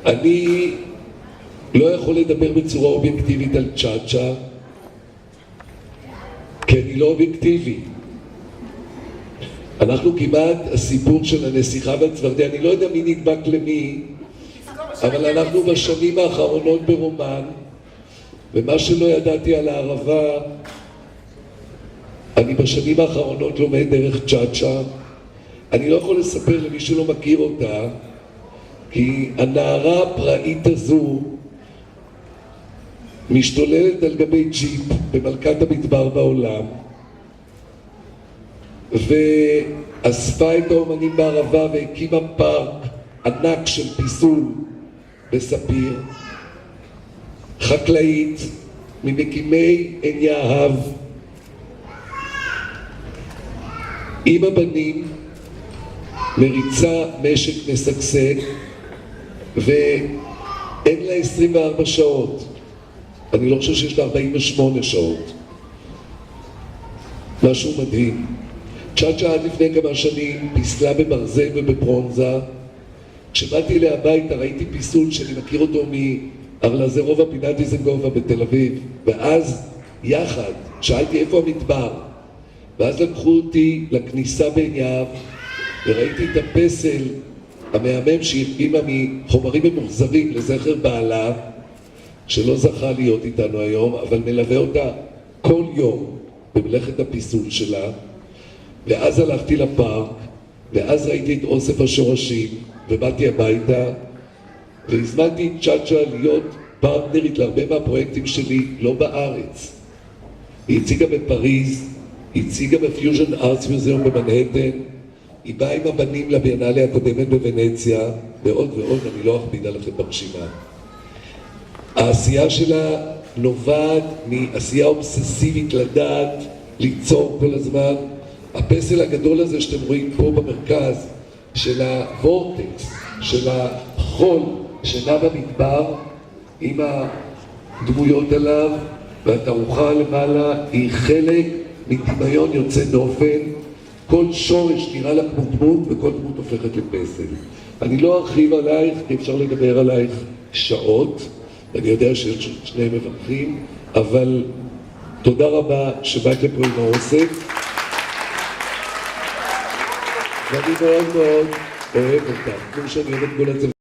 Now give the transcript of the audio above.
אני לא יכול לדבר בצורה אובייקטיבית על צ'אצ'ה, כי אני לא אובייקטיבי. אנחנו כמעט הסיפור של הנסיכה והצפרדע, אני לא יודע מי נדבק למי, אבל אנחנו בשנים האחרונות ברומן, ומה שלא ידעתי על הערבה, אני בשנים האחרונות לומד דרך צ'אצ'ה. אני לא יכול לספר למי שלא מכיר אותה, כי הנערה הפראית הזו משתוללת על גבי ג'יפ במלכת המדבר בעולם, ואספה את האומנים בערבה והקימה פארק ענק של פיסול בספיר. חקלאית ממקימי עין יהב, עם הבנים, מריצה משק משגשג, ואין לה 24 שעות. אני לא חושב שיש לה 48 שעות. משהו מדהים. צ'אצ'ה עד לפני כמה שנים פיסלה בברזל ובברונזה. כשבאתי אליה הביתה ראיתי פיסול שאני מכיר אותו מארלזרוב פינת דיזנגובה בתל אביב, ואז יחד שאלתי איפה המדבר, ואז לקחו אותי לכניסה בעין יהב וראיתי את הפסל המהמם שהקימה מחומרים ממוחזרים לזכר בעלה, שלא זכה להיות איתנו היום, אבל מלווה אותה כל יום במלאכת הפיסול שלה. ואז הלכתי לפארק, ואז ראיתי את אוסף השורשים, ובאתי הביתה, והזמנתי את צ'אצ'ה להיות פרטנרית להרבה מהפרויקטים שלי, לא בארץ. היא הציגה בפריז, היא הציגה בפיוז'ן ארטס מיוזיאום במנהטן, היא באה עם הבנים לביאנלה הקודמת בוונציה, ועוד ועוד, אני לא אכביד עליכם ברשימה. העשייה שלה נובעת מעשייה אובססיבית לדעת, ליצור כל הזמן. הפסל הגדול הזה שאתם רואים פה במרכז, של הוורטקס, של החול שנע במדבר, עם הדמויות עליו, והתערוכה למעלה היא חלק מדמיון יוצא דופן. כל שורש נראה לה כמו דמות, וכל דמות הופכת לפסל. אני לא ארחיב עלייך, כי אפשר לדבר עלייך שעות, ואני יודע שיש שני מברכים, אבל תודה רבה שבאת לפה עם האוסף. ואני מאוד מאוד אוהב אותך, כמו שאני אוהב את כל הצוות.